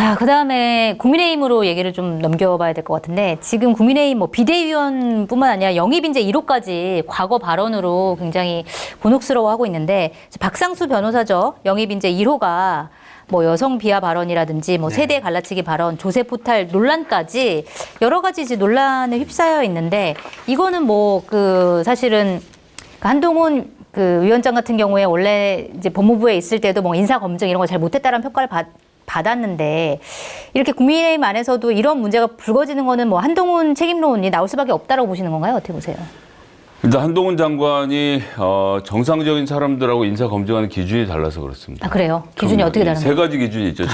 자, 그다음에 국민의힘으로 얘기를 좀 넘겨봐야 될 것 같은데 지금 국민의힘 뭐 비대위원뿐만 아니라 영입인재 1호까지 과거 발언으로 굉장히 곤혹스러워하고 있는데 박상수 변호사죠. 영입인재 1호가 뭐 여성 비하 발언이라든지 뭐 세대 갈라치기 발언, 조세 포탈 논란까지 여러 가지 이제 논란에 휩싸여 있는데 이거는 뭐 그 사실은 한동훈 그 위원장 같은 경우에 원래 이제 법무부에 있을 때도 뭐 인사 검증 이런 걸 잘 못했다라는 평가를 받았는데 이렇게 국민의힘 안에서도 이런 문제가 불거지는 거는 뭐 한동훈 책임론이 나올 수밖에 없다라고 보시는 건가요? 어떻게 보세요? 일단 한동훈 장관이 정상적인 사람들하고 인사 검증하는 기준이 달라서 그렇습니다. 아, 그래요? 기준이 어떻게 다른가요? 세 가지 기준이 있죠.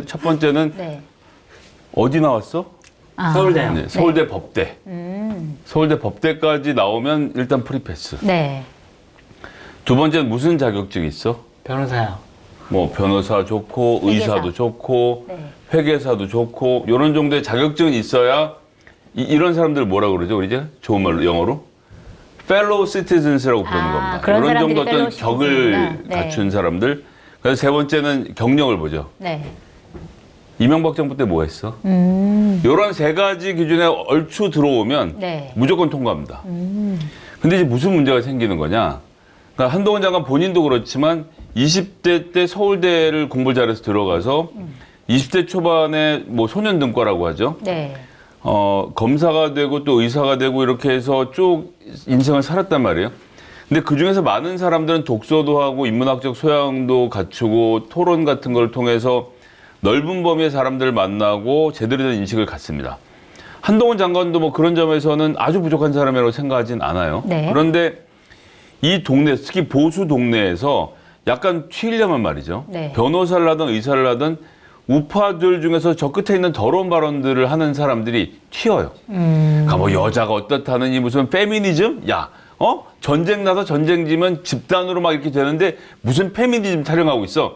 첫 번째는 네. 어디 나왔어? 서울대요. 네, 서울대 법대. 서울대 법대까지 나오면 일단 프리패스. 네. 두 번째는 무슨 자격증이 있어? 변호사요. 뭐 변호사 좋고 회계사. 의사도 좋고 네. 회계사도 좋고 이런 정도의 자격증이 있어야 이런 사람들 뭐라 그러죠? 우리 이제 좋은 말로 영어로 fellow citizens라고 부르는 겁니다. 그런 이런 정도 사람들이 어떤 격을 citizens이구나. 네. 갖춘 사람들. 그래서 세 번째는 경력을 보죠. 네. 이명박 정부 때 뭐 했어? 이런 세 가지 기준에 얼추 들어오면 네. 무조건 통과합니다. 근데 이제 무슨 문제가 생기는 거냐? 그러니까 한동훈 장관 본인도 그렇지만 20대 때 서울대를 공부를 잘해서 들어가서 20대 초반에 뭐 소년등과라고 하죠. 네. 검사가 되고 또 의사가 되고 이렇게 해서 쭉 인생을 살았단 말이에요. 근데 그 중에서 많은 사람들은 독서도 하고 인문학적 소양도 갖추고 토론 같은 걸 통해서 넓은 범위의 사람들을 만나고 제대로 된 인식을 갖습니다. 한동훈 장관도 뭐 그런 점에서는 아주 부족한 사람이라고 생각하진 않아요. 네. 그런데 이 동네, 특히 보수 동네에서 약간 튀려면 말이죠. 네. 변호사를 하든 의사를 하든 우파들 중에서 저 끝에 있는 더러운 발언들을 하는 사람들이 튀어요. 그러니까 뭐 여자가 어떻다느니 무슨 페미니즘? 야, 전쟁 나서 전쟁지면 집단으로 막 이렇게 되는데 무슨 페미니즘 타령하고 있어?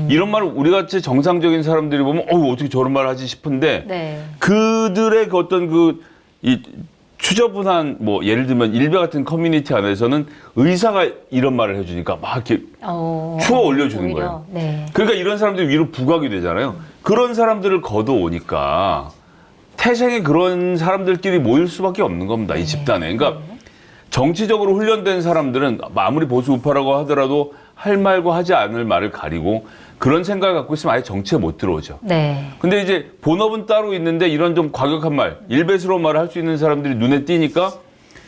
이런 말을 우리 같이 정상적인 사람들이 보면 어떻게 저런 말을 하지 싶은데 네. 그들의 그 어떤 이 추저분한 뭐 예를 들면 일베 같은 커뮤니티 안에서는 의사가 이런 말을 해주니까 막 이렇게 추워 올려주는 오히려, 거예요. 네. 그러니까 이런 사람들이 위로 부각이 되잖아요. 그런 사람들을 걷어오니까 태생에 그런 사람들끼리 모일 수밖에 없는 겁니다. 이 집단에. 그러니까 정치적으로 훈련된 사람들은 아무리 보수 우파라고 하더라도 할 말과 하지 않을 말을 가리고 그런 생각을 갖고 있으면 아예 정치에 못 들어오죠. 네. 근데 이제 본업은 따로 있는데 이런 좀 과격한 말, 일베스러운 말을 할 수 있는 사람들이 눈에 띄니까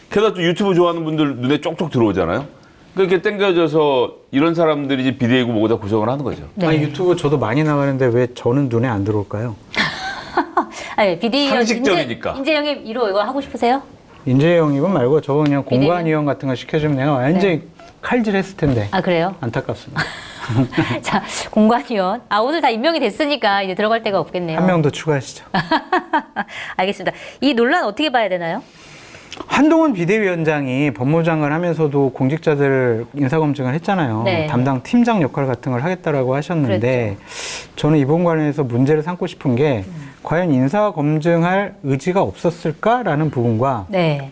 게다가 또 유튜브 좋아하는 분들 눈에 쪽쪽 들어오잖아요. 그렇게 땡겨져서 이런 사람들이 이제 비대위고 뭐고 다 구성을 하는 거죠. 네. 아니, 유튜브 저도 많이 나가는데 왜 저는 눈에 안 들어올까요? 아니, 비대위원 상식적이니까. 인재 영입 1호 이거 하고 싶으세요? 인재 영입은 말고 저거 그냥 비대위원? 공관위원 같은 거 시켜주면 내가 완전히 칼질했을 텐데. 아, 그래요? 안타깝습니다. 자, 공관위원. 오늘 다 임명이 됐으니까 이제 들어갈 데가 없겠네요. 한 명 더 추가하시죠. 알겠습니다. 이 논란 어떻게 봐야 되나요? 한동훈 비대위원장이 법무장관 하면서도 공직자들 인사검증을 했잖아요. 네. 담당 팀장 역할 같은 걸 하겠다라고 하셨는데 저는 이번 관련해서 문제를 삼고 싶은 게 과연 인사검증할 의지가 없었을까라는 부분과 네.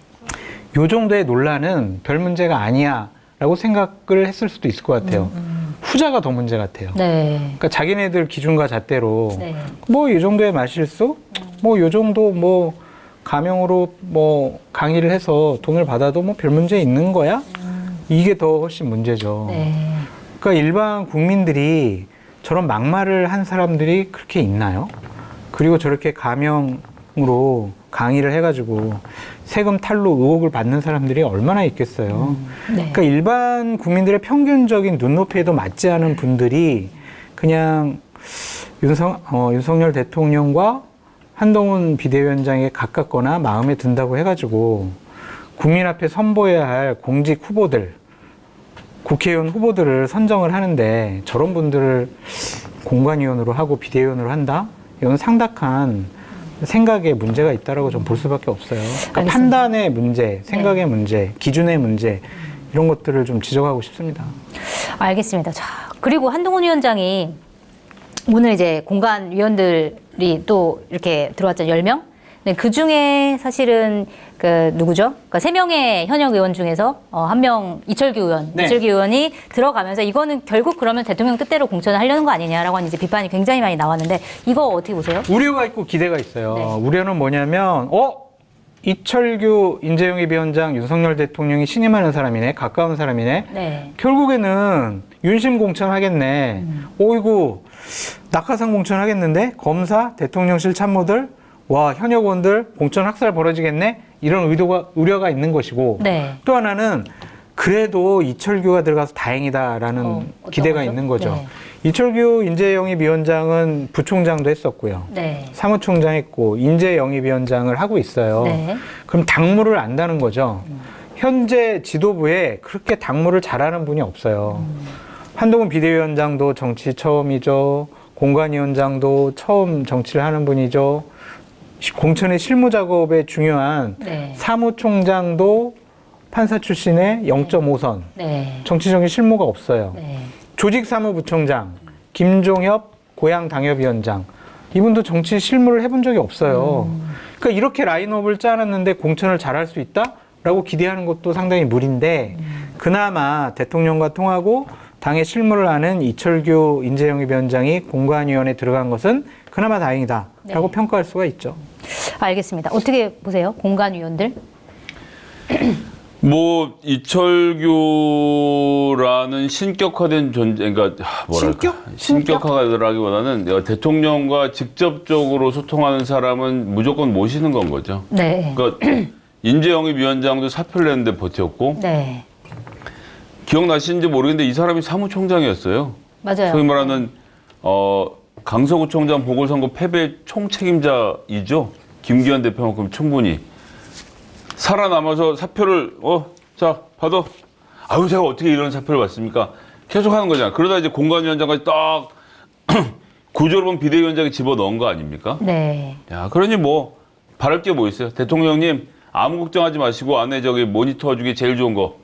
요 정도의 논란은 별 문제가 아니야 라고 생각을 했을 수도 있을 것 같아요. 후자가 더 문제 같아요. 네. 그러니까 자기네들 기준과 잣대로 네. 뭐 이 정도의 말실수, 뭐 요 정도 뭐 가명으로 뭐 강의를 해서 돈을 받아도 뭐 별 문제 있는 거야? 이게 더 훨씬 문제죠. 네. 그러니까 일반 국민들이 저런 막말을 한 사람들이 그렇게 있나요? 그리고 저렇게 가명으로 강의를 해가지고 세금 탈루 의혹을 받는 사람들이 얼마나 있겠어요. 네. 그러니까 일반 국민들의 평균적인 눈높이에도 맞지 않은 분들이 그냥 윤석열 대통령과 한동훈 비대위원장에 가깝거나 마음에 든다고 해가지고 국민 앞에 선보여야 할 공직 후보들, 국회의원 후보들을 선정을 하는데 저런 분들을 공관위원으로 하고 비대위원으로 한다? 이건 상당한 생각에 문제가 있다라고 좀 볼 수밖에 없어요. 그러니까 판단의 문제, 생각의 문제, 기준의 문제 이런 것들을 좀 지적하고 싶습니다. 알겠습니다. 자, 그리고 한동훈 위원장이 오늘 이제 공관위원들이 또 이렇게 들어왔잖아요. 10명? 네, 그 중에 사실은 그 누구죠? 그러니까 3명의 현역 의원 중에서 한 명 이철규 의원, 네. 이철규 의원이 들어가면서 이거는 결국 그러면 대통령 뜻대로 공천을 하려는 거 아니냐라고 하는 이제 비판이 굉장히 많이 나왔는데 이거 어떻게 보세요? 우려가 있고 기대가 있어요. 네. 우려는 뭐냐면, 이철규 인재영입위원장 윤석열 대통령이 신임하는 사람이네, 가까운 사람이네. 네. 결국에는 윤심 공천하겠네. 오이구, 낙하산 공천하겠는데? 검사, 대통령실 참모들, 와, 현역 의원들 공천 학살 벌어지겠네? 이런 우려가 있는 것이고. 네. 또 하나는 그래도 이철규가 들어가서 다행이다라는 어떤 기대가 거죠? 있는 거죠. 네. 이철규 인재영입위원장은 부총장도 했었고요. 네. 사무총장 했고 인재영입위원장을 하고 있어요. 네. 그럼 당무를 안다는 거죠. 현재 지도부에 그렇게 당무를 잘하는 분이 없어요. 한동훈 비대위원장도 정치 처음이죠. 공관위원장도 처음 정치를 하는 분이죠. 공천의 실무 작업에 중요한 네. 사무총장도 판사 출신의 0.5선. 네. 정치적인 실무가 없어요. 네. 조직사무부총장, 김종협 고양당협위원장. 이분도 정치 실무를 해본 적이 없어요. 그러니까 이렇게 라인업을 짜놨는데 공천을 잘할 수 있다라고 기대하는 것도 상당히 무리인데 그나마 대통령과 통하고 당의 실무를 하는 이철규 인재영입위원장이 공관위원회에 들어간 것은 그나마 다행이다라고 네. 평가할 수가 있죠. 알겠습니다. 어떻게 보세요? 공관위원들? 뭐 이철규라는 신격화된 존재, 그러니까 뭐랄까, 신격화라기보다는 대통령과 직접적으로 소통하는 사람은 무조건 모시는 건 거죠. 네. 그러니까 인재영입위원장도 사표를 냈는데 버텼고, 네. 기억나시는지 모르겠는데 이 사람이 사무총장이었어요. 맞아요. 소위 말하는 강서구청장 보궐선거 패배 총책임자이죠. 김기현 대표만큼 충분히. 살아남아서 사표를 자 받아. 아유 제가 어떻게 이런 사표를 받습니까? 계속 하는 거잖아. 그러다 이제 공관위원장까지 딱 구조로본 비대위원장이 집어넣은 거 아닙니까? 네. 야 그러니 뭐 바랄 게 뭐 있어요. 대통령님 아무 걱정하지 마시고 안에 저기 모니터 중에 제일 좋은 거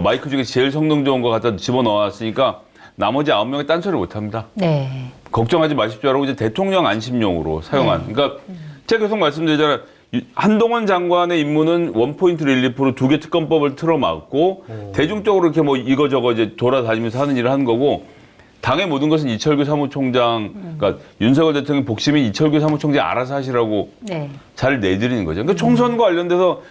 마이크 중에 제일 성능 좋은 거 갖다 집어넣어놨으니까 나머지 9명이 딴소리 못합니다. 네. 걱정하지 마십시오라고 이제 대통령 안심용으로 사용한. 그러니까 제가 계속 말씀드리잖아요. 한동훈 장관의 임무는 원포인트 릴리프로 2개 특검법을 틀어막고 대중적으로 이렇게 뭐 이거저거 이제 돌아다니면서 하는 일을 하는 거고 당의 모든 것은 이철규 사무총장, 그러니까 윤석열 대통령 복심인 이철규 사무총장이 알아서 하시라고 네. 잘 내드리는 거죠. 그러니까 총선과 관련돼서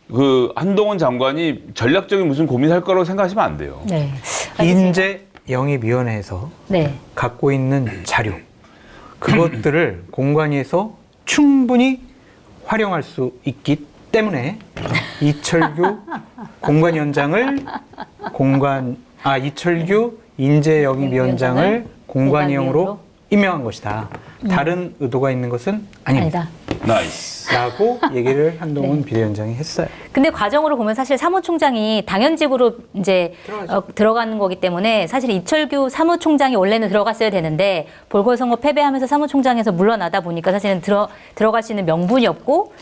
그 한동훈 장관이 전략적인 무슨 고민할 거라고 생각하시면 안 돼요. 네. 알겠습니다. 인재영입위원회에서 네. 갖고 있는 자료 그것들을 공관위에서 충분히 활용할 수 있기 때문에 이철규 공관위원장을 이철규 인재영입위원장을 공관위원으로 임명한 것이다. 다른 의도가 있는 것은 아닙니다. 아니다. 나이스. 라고 얘기를 한동훈 비대위원장이 했어요. 근데 과정으로 보면 사실 사무총장이 당연직으로 이제 들어가는 거기 때문에 사실 이철규 사무총장이 원래는 들어갔어야 되는데 보궐선거 패배하면서 사무총장에서 물러나다 보니까 사실은 들어갈 수 있는 명분이 없고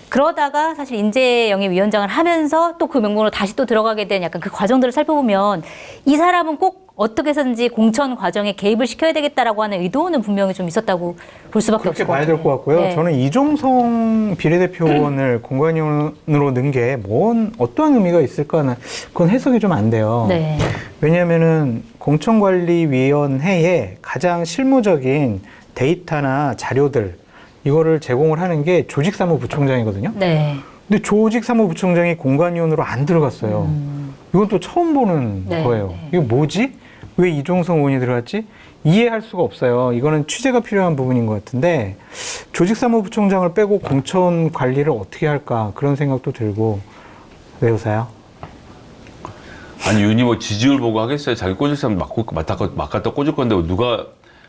그러다가 사실 인재영입위원장을 하면서 또 그 명분으로 다시 또 들어가게 된 약간 그 과정들을 살펴보면 이 사람은 꼭 어떻게 해서든지 공천 과정에 개입을 시켜야 되겠다라고 하는 의도는 분명히 좀 있었다고 볼 수밖에 그렇게 없을 것 봐야 같아요. 될 것 같고요. 네. 저는 이종성 비례대표 의원을 공관위원으로 넣은 게 어떠한 의미가 있을까는 그건 해석이 좀 안 돼요. 네. 왜냐하면은 공천관리위원회에 가장 실무적인 데이터나 자료들 이거를 제공을 하는 게 조직사무부총장이거든요. 네. 근데 조직사무부총장이 공관위원으로 안 들어갔어요. 이건 또 처음 보는 네, 거예요. 네. 이거 뭐지? 왜 이종성 의원이 들어갔지? 이해할 수가 없어요. 이거는 취재가 필요한 부분인 것 같은데 조직사무부총장을 빼고 공천 관리를 어떻게 할까 그런 생각도 들고 왜 웃어요? 아니 윤이 뭐 지지율 보고 하겠어요. 자기 꽂을 사람 막 갖다 꽂을 건데 누가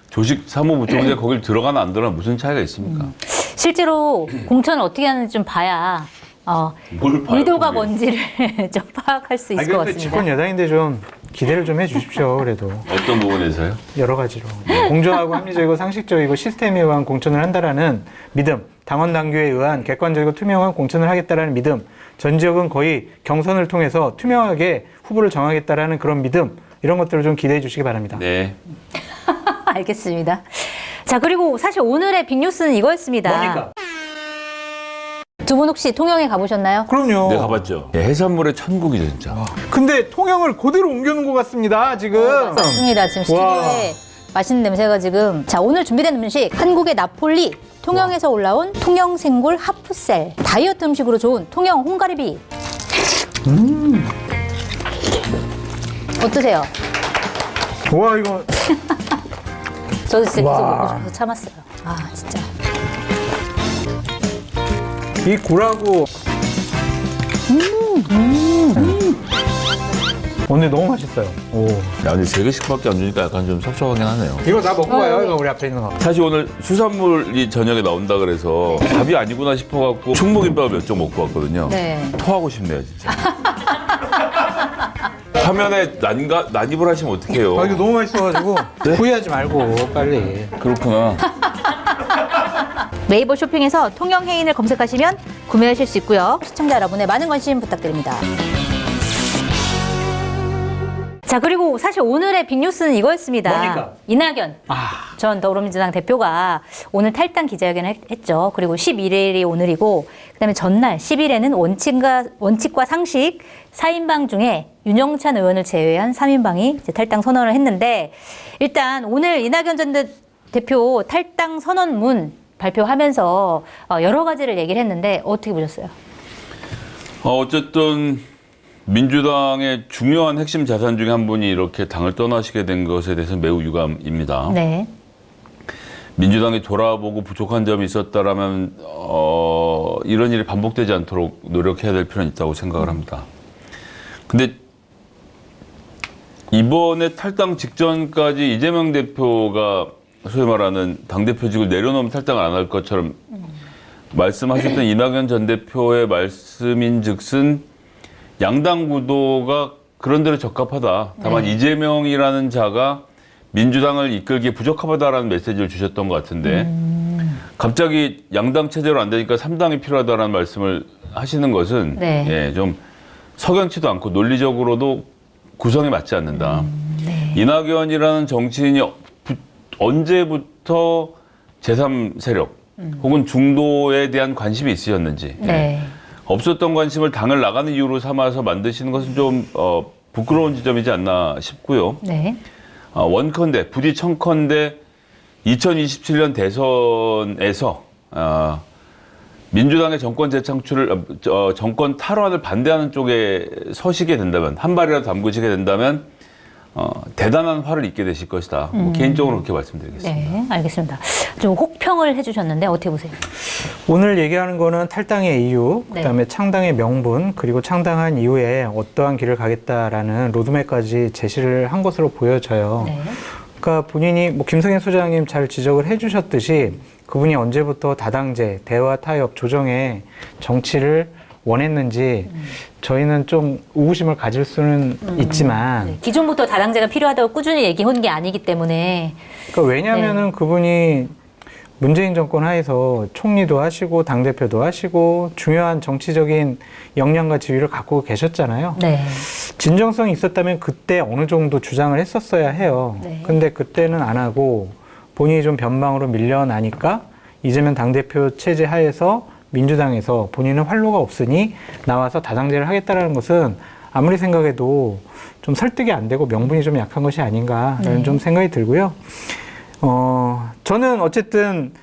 조직 사무부총장이 거길 들어가나 안 들어가나 무슨 차이가 있습니까? 실제로 공천을 어떻게 하는지 좀 봐야 뭘 봐요, 의도가 그게. 뭔지를 좀 파악할 수 있을 것 근데 같습니다. 집권 여당인데 좀 기대를 좀 해주십시오. 그래도 어떤 부분에서요? 여러 가지로 공정하고 합리적이고 상식적이고 시스템에 의한 공천을 한다라는 믿음, 당원 당규에 의한 객관적이고 투명한 공천을 하겠다라는 믿음, 전 지역은 거의 경선을 통해서 투명하게 후보를 정하겠다라는 그런 믿음 이런 것들을 좀 기대해 주시기 바랍니다. 네. 알겠습니다. 자, 그리고 사실 오늘의 빅뉴스는 이거였습니다. 뭡니까? 두 분 혹시 통영에 가보셨나요? 그럼요. 네, 가봤죠. 예, 해산물의 천국이죠, 진짜. 근데 통영을 그대로 옮겨놓은 것 같습니다, 지금. 맞습니다. 지금 와. 스튜디오에 맛있는 냄새가 지금. 자, 오늘 준비된 음식 한국의 나폴리 통영에서 올라온 통영 생굴 하프셀, 다이어트 음식으로 좋은 통영 홍가리비. 어떠세요? 와, 이거. 저도 진짜 계속 와. 먹고 싶어서 참았어요. 아, 진짜. 이 굴하고. 오늘 너무 맛있어요. 오. 야, 근데 3개씩밖에 안 주니까 약간 좀 섭섭하긴 하네요. 이거 다 먹고 가요, 이거 우리 앞에 있는 거. 사실 오늘 수산물이 저녁에 나온다 그래서 밥이 아니구나 싶어갖고 충무김밥을 몇 쪽 먹고 왔거든요. 네. 토하고 싶네요, 진짜. 화면에 난입을 하시면 어떡해요. 아, 이거 너무 맛있어가지고. 네? 후회하지 말고, 빨리. 그렇구나. 네이버 쇼핑에서 통영 해인을 검색하시면 구매하실 수 있고요. 시청자 여러분의 많은 관심 부탁드립니다. 자, 그리고 사실 오늘의 빅뉴스는 이거였습니다. 뭡니까? 이낙연 아. 전 더불어민주당 대표가 오늘 탈당 기자회견을 했죠. 그리고 11일이 오늘이고, 그다음에 전날 10일에는 원칙과 상식 4인방 중에 윤영찬 의원을 제외한 3인방이 이제 탈당 선언을 했는데, 일단 오늘 이낙연 전 대표 탈당 선언문 발표하면서 여러 가지를 얘기를 했는데 어떻게 보셨어요? 어쨌든 민주당의 중요한 핵심 자산 중에 한 분이 이렇게 당을 떠나시게 된 것에 대해서 매우 유감입니다. 네. 민주당이 돌아보고 부족한 점이 있었다라면 이런 일이 반복되지 않도록 노력해야 될 필요는 있다고 생각을 합니다. 근데 이번에 탈당 직전까지 이재명 대표가 소위 말하는 당대표직을 내려놓으면 탈당을 안 할 것처럼 말씀하셨던 이낙연 전 대표의 말씀인 즉슨 양당 구도가 그런 대로 적합하다. 다만 네. 이재명이라는 자가 민주당을 이끌기에 부적합하다라는 메시지를 주셨던 것 같은데 갑자기 양당 체제로 안 되니까 3당이 필요하다라는 말씀을 하시는 것은 네. 예, 좀 석연치도 않고 논리적으로도 구성에 맞지 않는다. 네. 이낙연이라는 정치인이 언제부터 제3세력 혹은 중도에 대한 관심이 있으셨는지 네. 없었던 관심을 당을 나가는 이유로 삼아서 만드시는 것은 좀 부끄러운 지점이지 않나 싶고요. 네. 원컨대 부디 청컨대 2027년 대선에서 민주당의 정권 재창출을 정권 탈환을 반대하는 쪽에 서시게 된다면 한 발이라도 담그시게 된다면 대단한 화를 입게 되실 것이다. 뭐 개인적으로 그렇게 말씀드리겠습니다. 네, 알겠습니다. 좀 혹평을 해주셨는데 어떻게 보세요? 오늘 얘기하는 거는 탈당의 이유, 네. 그다음에 창당의 명분, 그리고 창당한 이후에 어떠한 길을 가겠다라는 로드맵까지 제시를 한 것으로 보여져요. 네. 그러니까 본인이 뭐 김성현 소장님 잘 지적을 해주셨듯이 그분이 언제부터 다당제, 대화 타협, 조정의 정치를 원했는지 저희는 좀 의구심을 가질 수는 있지만 네. 기존부터 다당제가 필요하다고 꾸준히 얘기한 게 아니기 때문에 그러니까 왜냐하면은 그분이 문재인 정권 하에서 총리도 하시고 당대표도 하시고 중요한 정치적인 역량과 지위를 갖고 계셨잖아요. 네. 진정성이 있었다면 그때 어느 정도 주장을 했었어야 해요. 네. 근데 그때는 안 하고 본인이 좀 변방으로 밀려나니까 이재명 당대표 체제 하에서 민주당에서 본인은 활로가 없으니 나와서 다당제를 하겠다라는 것은 아무리 생각해도 좀 설득이 안 되고 명분이 좀 약한 것이 아닌가라는 네. 좀 생각이 들고요. 저는 어쨌든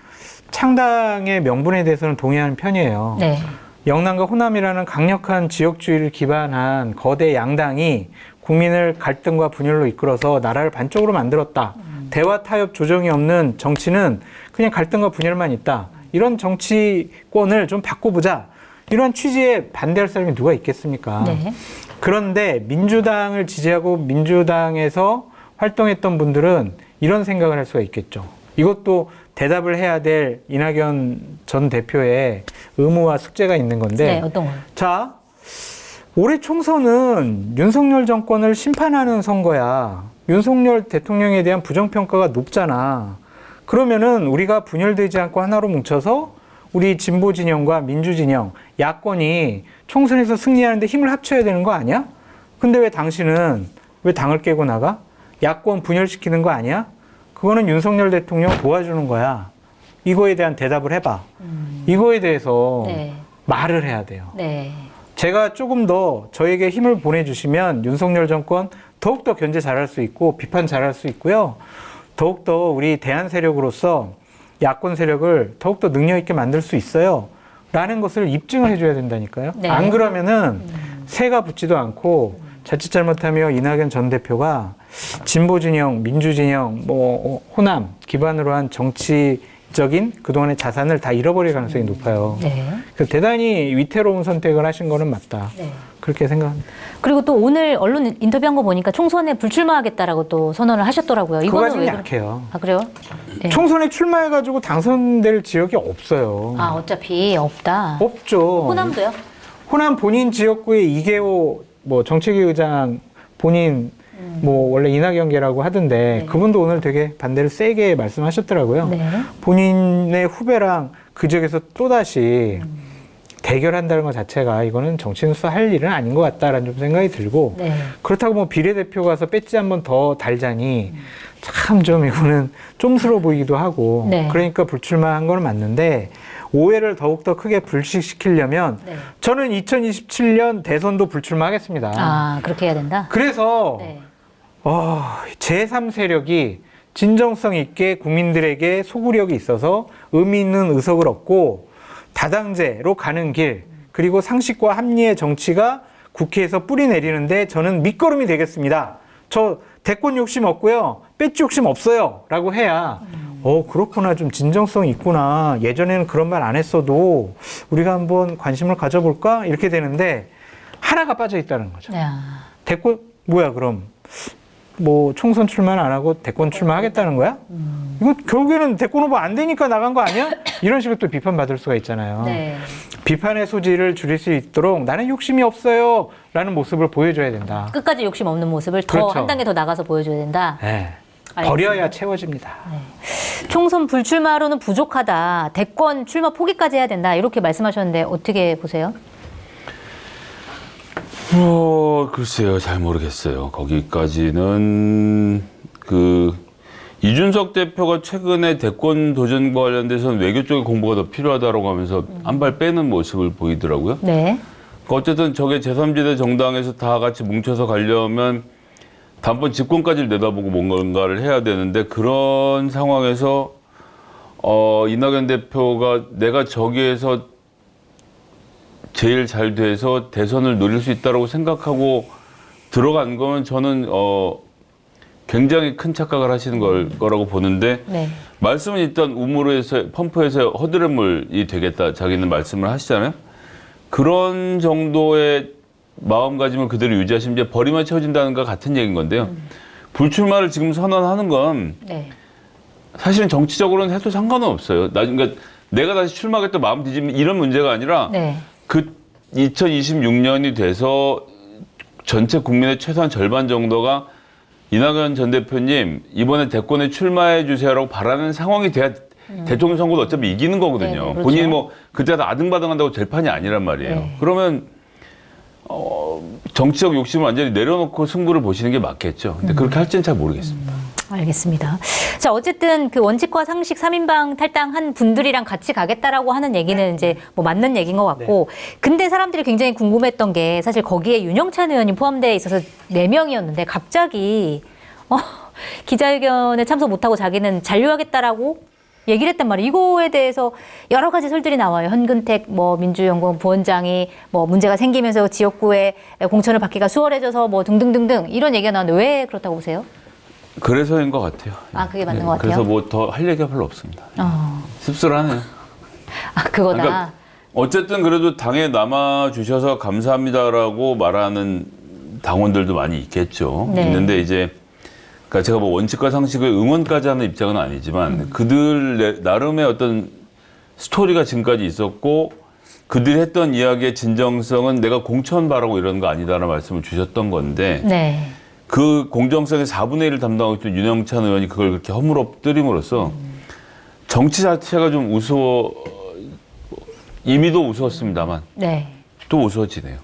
창당의 명분에 대해서는 동의하는 편이에요. 네. 영남과 호남이라는 강력한 지역주의를 기반한 거대 양당이 국민을 갈등과 분열로 이끌어서 나라를 반쪽으로 만들었다. 대화 타협 조정이 없는 정치는 그냥 갈등과 분열만 있다. 이런 정치권을 좀 바꿔보자. 이런 취지에 반대할 사람이 누가 있겠습니까? 네. 그런데 민주당을 지지하고 민주당에서 활동했던 분들은 이런 생각을 할 수가 있겠죠. 이것도 대답을 해야 될 이낙연 전 대표의 의무와 숙제가 있는 건데. 네, 어떤 거요? 자, 올해 총선은 윤석열 정권을 심판하는 선거야. 윤석열 대통령에 대한 부정평가가 높잖아. 그러면은 우리가 분열되지 않고 하나로 뭉쳐서 우리 진보 진영과 민주 진영, 야권이 총선에서 승리하는데 힘을 합쳐야 되는 거 아니야? 근데 왜 당신은 왜 당을 깨고 나가? 야권 분열시키는 거 아니야? 그거는 윤석열 대통령 도와주는 거야. 이거에 대한 대답을 해봐. 이거에 대해서 네. 말을 해야 돼요. 네. 제가 조금 더 저에게 힘을 보내주시면 윤석열 정권 더욱더 견제 잘할 수 있고 비판 잘할 수 있고요. 더욱더 우리 대안 세력으로서 야권 세력을 더욱더 능력 있게 만들 수 있어요. 라는 것을 입증을 해줘야 된다니까요. 네. 안 그러면은 새가 붙지도 않고 자칫 잘못하면 이낙연 전 대표가 진보 진영, 민주 진영, 뭐 호남 기반으로 한 정치적인 그동안의 자산을 다 잃어버릴 가능성이 높아요. 네. 그 대단히 위태로운 선택을 하신 거는 맞다. 네. 그렇게 생각합니다. 그리고 또 오늘 언론 인터뷰한 거 보니까 총선에 불출마하겠다라고 또 선언을 하셨더라고요. 그거가 이거는 좀 왜 약해요. 아, 그래요? 네. 총선에 출마해가지고 당선될 지역이 없어요. 아, 어차피 없다. 없죠. 호남도요? 호남 본인 지역구의 이계호 뭐 정책위 의장 본인 뭐 원래 이낙연계라고 하던데 네. 그분도 오늘 되게 반대를 세게 말씀하셨더라고요. 네. 본인의 후배랑 그 지역에서 또다시 대결한다는 것 자체가 이거는 정치인으로서 할 일은 아닌 것 같다라는 좀 생각이 들고 네. 그렇다고 뭐 비례대표 가서 배지 한번 더 달자니 참 좀 이거는 좀스러워 보이기도 하고 네. 그러니까 불출마한 건 맞는데 오해를 더욱더 크게 불식시키려면 네. 저는 2027년 대선도 불출마하겠습니다. 아, 그렇게 해야 된다? 그래서 네. 제3세력이 진정성 있게 국민들에게 소구력이 있어서 의미 있는 의석을 얻고 다당제로 가는 길 그리고 상식과 합리의 정치가 국회에서 뿌리 내리는데 저는 밑거름이 되겠습니다. 저 대권 욕심 없고요. 배지 욕심 없어요. 라고 해야 그렇구나. 좀 진정성이 있구나. 예전에는 그런 말 안 했어도 우리가 한번 관심을 가져볼까? 이렇게 되는데 하나가 빠져 있다는 거죠. 네. 대권 뭐야 그럼 뭐 총선 출마는 안 하고 대권 출마하겠다는 거야? 이거 결국에는 대권 후보 안 되니까 나간 거 아니야? 이런 식으로 또 비판받을 수가 있잖아요. 네. 비판의 소지를 줄일 수 있도록 나는 욕심이 없어요 라는 모습을 보여줘야 된다. 끝까지 욕심 없는 모습을 더 그렇죠. 한 단계 더 나가서 보여줘야 된다. 네. 알겠습니다. 버려야 채워집니다. 총선 불출마로는 부족하다. 대권 출마 포기까지 해야 된다. 이렇게 말씀하셨는데 어떻게 보세요? 글쎄요, 잘 모르겠어요. 거기까지는 이준석 대표가 최근에 대권 도전과 관련돼서는 외교 쪽의 공부가 더 필요하다고 하면서 한 발 빼는 모습을 보이더라고요. 네. 어쨌든 저게 제3지대 정당에서 다 같이 뭉쳐서 가려면 단번 집권까지를 내다보고 뭔가를 해야 되는데 그런 상황에서 이낙연 대표가 내가 저기에서 제일 잘 돼서 대선을 노릴 수 있다고 생각하고 들어간 거면 저는 굉장히 큰 착각을 하시는 거라고 보는데 네. 말씀은 일단 우물에서 펌프에서 허드렛물이 되겠다 자기는 말씀을 하시잖아요. 그런 정도의 마음가짐을 그대로 유지하시면 이제 벌이만 채워진다는 것 같은 얘기인 건데요. 불출마를 지금 선언하는 건 네. 사실은 정치적으로는 해도 상관은 없어요. 그러니까 내가 다시 출마하겠다 마음 뒤집는 이런 문제가 아니라 네. 그 2026년이 돼서 전체 국민의 최소한 절반 정도가 이낙연 전 대표님 이번에 대권에 출마해 주세요라고 바라는 상황이 돼야 대통령 선거도 어차피 이기는 거거든요. 네, 그렇죠. 본인이 뭐 그때 다 아등바등한다고 될 판이 아니란 말이에요. 네. 그러면 정치적 욕심을 완전히 내려놓고 승부를 보시는 게 맞겠죠. 근데 그렇게 할지는 잘 모르겠습니다. 알겠습니다. 자, 어쨌든 그 원칙과 상식 3인방 탈당한 분들이랑 같이 가겠다라고 하는 얘기는 이제 뭐 맞는 얘기인 것 같고. 근데 사람들이 굉장히 궁금했던 게 사실 거기에 윤영찬 의원이 포함되어 있어서 4명이었는데 갑자기 기자회견에 참석 못하고 자기는 잔류하겠다라고 얘기를 했단 말이에요. 이거에 대해서 여러 가지 설들이 나와요. 현근택 뭐 민주연구원 부원장이 뭐 문제가 생기면서 지역구에 공천을 받기가 수월해져서 뭐 등등등등 이런 얘기가 나왔는데 왜 그렇다고 보세요? 그래서인 것 같아요. 아, 그게 맞는 것 같아요? 그래서 뭐 더 할 얘기가 별로 없습니다. 씁쓸하네요. 아, 그거다. 그러니까 어쨌든 그래도 당에 남아주셔서 감사합니다라고 말하는 당원들도 많이 있겠죠. 네. 있는데 이제 그러니까 제가 뭐 원칙과 상식을 응원까지 하는 입장은 아니지만 그들 나름의 어떤 스토리가 지금까지 있었고 그들이 했던 이야기의 진정성은 내가 공천 바라고 이런 거 아니다라는 말씀을 주셨던 건데 네. 그 공정성의 4분의 1을 담당하고 있던 윤영찬 의원이 그걸 그렇게 허물어뜨림으로써 정치 자체가 좀 이미도 우스웠습니다만 네. 또 우스워지네요.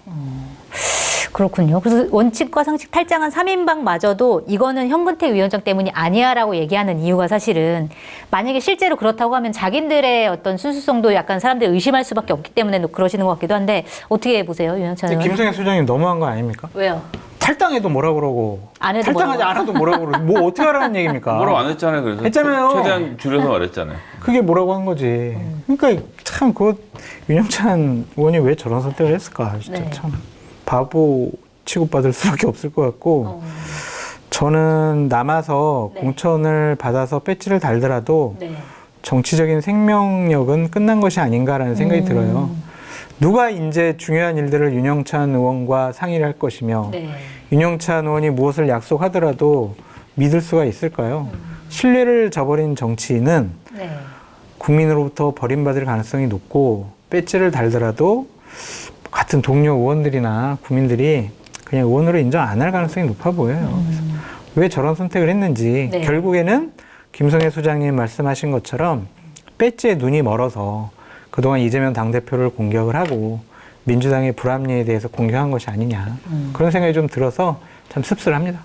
그렇군요. 그래서 원칙과 상식 탈장한 3인방마저도 이거는 현근택 위원장 때문이 아니야라고 얘기하는 이유가 사실은 만약에 실제로 그렇다고 하면 자기들의 어떤 순수성도 약간 사람들이 의심할 수밖에 없기 때문에 그러시는 것 같기도 한데 어떻게 보세요, 윤영찬 의원? 김성애 소장님 너무한 거 아닙니까? 왜요? 탈당해도 뭐라 그러고 안 해도 탈당하지 뭐라고. 않아도 뭐라 그러고 뭐 어떻게 하라는 얘기입니까? 뭐라고 안 했잖아요. 그래서 했잖아요. 최대한 줄여서 말했잖아요. 그게 뭐라고 한 거지. 그러니까 참 그 윤영찬 의원이 왜 저런 선택을 했을까? 진짜 네. 참 바보 취급받을 수밖에 없을 것 같고 저는 남아서 네. 공천을 받아서 배지를 달더라도 네. 정치적인 생명력은 끝난 것이 아닌가라는 생각이 들어요. 누가 이제 중요한 일들을 윤영찬 의원과 상의를 할 것이며 네. 윤영찬 의원이 무엇을 약속하더라도 믿을 수가 있을까요? 신뢰를 저버린 정치인은 네. 국민으로부터 버림받을 가능성이 높고 배지를 달더라도 같은 동료 의원들이나 국민들이 그냥 의원으로 인정 안 할 가능성이 높아 보여요. 그래서 왜 저런 선택을 했는지 네. 결국에는 김성애 소장님 말씀하신 것처럼 배지에 눈이 멀어서 그동안 이재명 당대표를 공격을 하고 민주당의 불합리에 대해서 공격한 것이 아니냐 그런 생각이 좀 들어서 참 씁쓸합니다.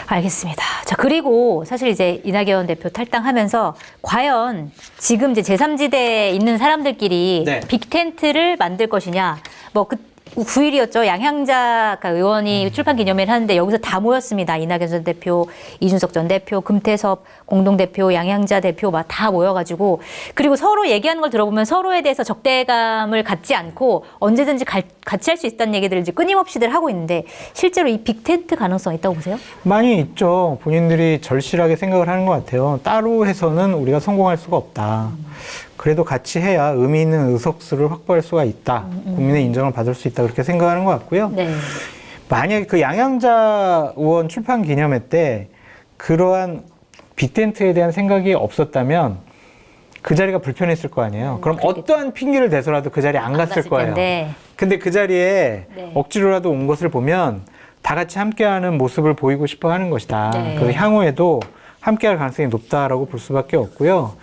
알겠습니다. 자, 그리고 사실 이제 이낙연 대표 탈당하면서 과연 지금 이제 제3지대에 있는 사람들끼리 네. 빅텐트를 만들 것이냐. 뭐 9일이었죠. 양향자 의원이 출판 기념회를 하는데 여기서 다 모였습니다. 이낙연 전 대표, 이준석 전 대표, 금태섭 공동대표, 양향자 대표 막 다 모여가지고 그리고 서로 얘기하는 걸 들어보면 서로에 대해서 적대감을 갖지 않고 언제든지 같이 할 수 있다는 얘기들을 이제 끊임없이들 하고 있는데 실제로 이 빅텐트 가능성 있다고 보세요? 많이 있죠. 본인들이 절실하게 생각을 하는 것 같아요. 따로 해서는 우리가 성공할 수가 없다. 그래도 같이 해야 의미 있는 의석수를 확보할 수가 있다. 국민의 인정을 받을 수 있다. 그렇게 생각하는 것 같고요. 네. 만약에 그 양향자 의원 출판 기념회 때 그러한 빅텐트에 대한 생각이 없었다면 그 자리가 불편했을 거 아니에요. 그럼 그렇겠죠. 어떠한 핑계를 대서라도 그 자리에 안 갔을 거예요. 텐데. 근데 그 자리에 네. 억지로라도 온 것을 보면 다 같이 함께하는 모습을 보이고 싶어 하는 것이다. 네. 그래서 향후에도 함께할 가능성이 높다라고 볼 수밖에 없고요.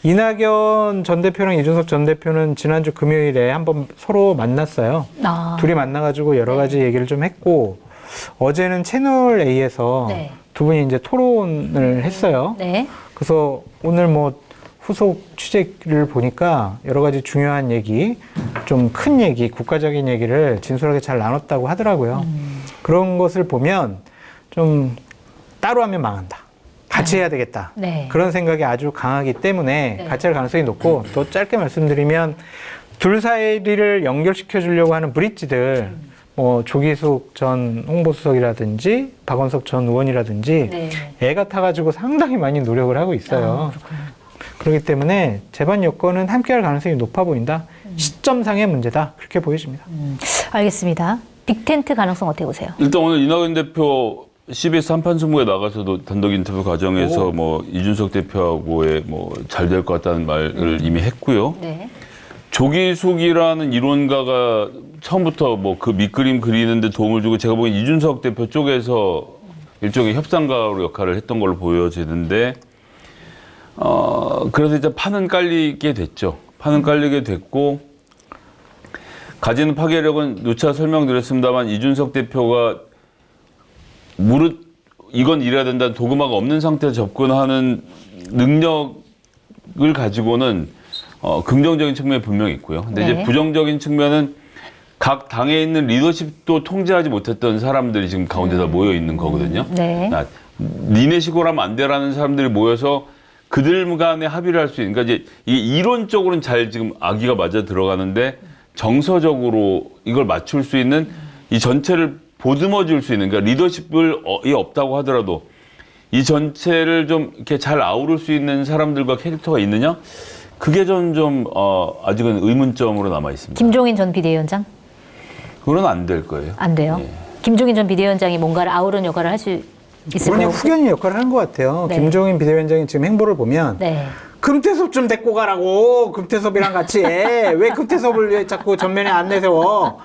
이낙연 전 대표랑 이준석 전 대표는 지난주 금요일에 한번 서로 만났어요. 아. 둘이 만나가지고 여러 가지 얘기를 좀 했고 어제는 채널 A에서 네. 두 분이 이제 토론을 했어요. 네. 그래서 오늘 뭐 후속 취재를 보니까 여러 가지 중요한 얘기, 좀 큰 얘기, 국가적인 얘기를 진솔하게 잘 나눴다고 하더라고요. 그런 것을 보면 좀 따로 하면 망한다. 같이 해야 되겠다. 네. 그런 생각이 아주 강하기 때문에 네. 같이 할 가능성이 높고 또 짧게 말씀드리면 둘 사이를 연결시켜 주려고 하는 브릿지들 뭐 조기숙 전 홍보수석이라든지 박원석 전 의원이라든지 네. 애가 타가지고 상당히 많이 노력을 하고 있어요. 그렇기 때문에 재반 여건은 함께할 가능성이 높아 보인다. 시점상의 문제다. 그렇게 보여집니다. 알겠습니다. 빅텐트 가능성 어떻게 보세요? 일단 오늘 이낙연 대표 CBS 한판 승부에 나가서도 단독 인터뷰 과정에서 오. 뭐 이준석 대표하고의 뭐 잘 될 것 같다는 말을 이미 했고요. 네. 조기숙이라는 이론가가 처음부터 뭐 그 밑그림 그리는데 도움을 주고 제가 보기엔 이준석 대표 쪽에서 일종의 협상가로 역할을 했던 걸로 보여지는데 그래서 이제 판은 깔리게 됐죠. 판은 깔리게 됐고 가지는 파괴력은 누차 설명드렸습니다만 이준석 대표가 무릇 이건 이래야 된다는 도구마가 없는 상태에서 접근하는 능력을 가지고는 긍정적인 측면이 분명히 있고요. 근데 네. 이제 부정적인 측면은 각 당에 있는 리더십도 통제하지 못했던 사람들이 지금 가운데다 모여 있는 거거든요. 네. 니네 식으로 하면 안 되라는 사람들이 모여서 그들 간에 합의를 할 수 있는, 그러니까 이제 이게 이론적으로는 잘 지금 아기가 맞아 들어가는데 정서적으로 이걸 맞출 수 있는 이 전체를 보듬어 줄 수 있는, 그러니까 리더십이 없다고 하더라도 이 전체를 좀 이렇게 잘 아우를 수 있는 사람들과 캐릭터가 있느냐? 그게 좀 아직은 의문점으로 남아 있습니다. 김종인 전 비대위원장? 그건 안 될 거예요. 안 돼요? 예. 김종인 전 비대위원장이 뭔가를 아우르는 역할을 할 수 있을까요? 그러니 후견인 역할을 하는 것 같아요. 네. 김종인 비대위원장이 지금 행보를 보면 네. 금태섭 좀 데리고 가라고. 금태섭이랑 같이 해. 왜 금태섭을 왜 자꾸 전면에 안 내세워.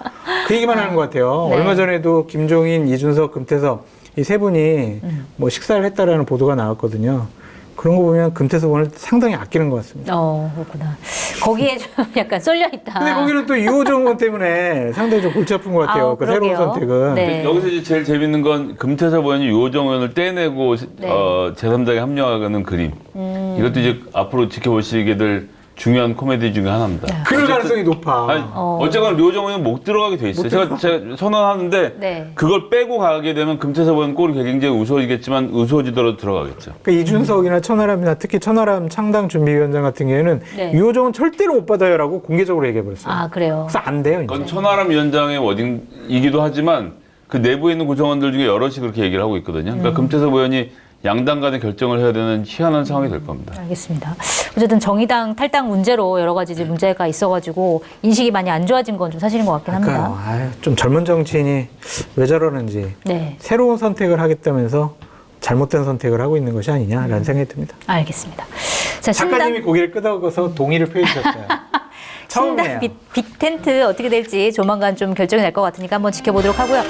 그 얘기만 하는 것 같아요. 네. 얼마 전에도 김종인, 이준석, 금태섭 이 세 분이 뭐 식사를 했다라는 보도가 나왔거든요. 그런 거 보면 금태섭 의원을 상당히 아끼는 것 같습니다. 그렇구나. 거기에 좀 약간 쏠려 있다. 근데 거기는 또 유호정 의원 때문에 상당히 좀 골치 아픈 것 같아요. 그 새로운 그러게요. 선택은. 네. 여기서 이제 제일 재밌는 건 금태섭 의원이 유호정 의원을 떼내고 네. 제3당에 합류하는 그림. 이것도 이제 앞으로 지켜보시게 될 중요한 코미디 중에 하나입니다. 그럴 가능성이 높아. 아니, 어쨌거나 류호정 의원 못 들어가게 돼 있어요. 제가 선언하는데 네. 그걸 빼고 가게 되면 금태섭 의원 꼴이 굉장히 우스워지겠지만 우스워지더라도 들어가겠죠. 그러니까 이준석이나 천하람이나 특히 천하람 창당 준비위원장 같은 경우에는 네. 유호정은 절대로 못 받아요라고 공개적으로 얘기해버렸어요. 아, 그래요. 그래서 안 돼요. 이제. 그건 천하람 위원장의 워딩이기도 하지만 그 내부에 있는 구성원들 중에 여럿이 그렇게 얘기를 하고 있거든요. 그러니까 금태섭 의원이 양당 간의 결정을 해야 되는 희한한 상황이 될 겁니다. 알겠습니다. 어쨌든 정의당 탈당 문제로 여러 가지 이제 문제가 있어가지고 인식이 많이 안 좋아진 건 좀 사실인 것 같긴 합니다. 아유, 좀 젊은 정치인이 왜 저러는지 네, 새로운 선택을 하겠다면서 잘못된 선택을 하고 있는 것이 아니냐라는 생각이 듭니다. 알겠습니다. 자, 작가님이 고개를 끄덕여서 동의를 표해주셨어요. 신당 처음이에요. 빅텐트 어떻게 될지 조만간 좀 결정이 날 것 같으니까 한번 지켜보도록 하고요.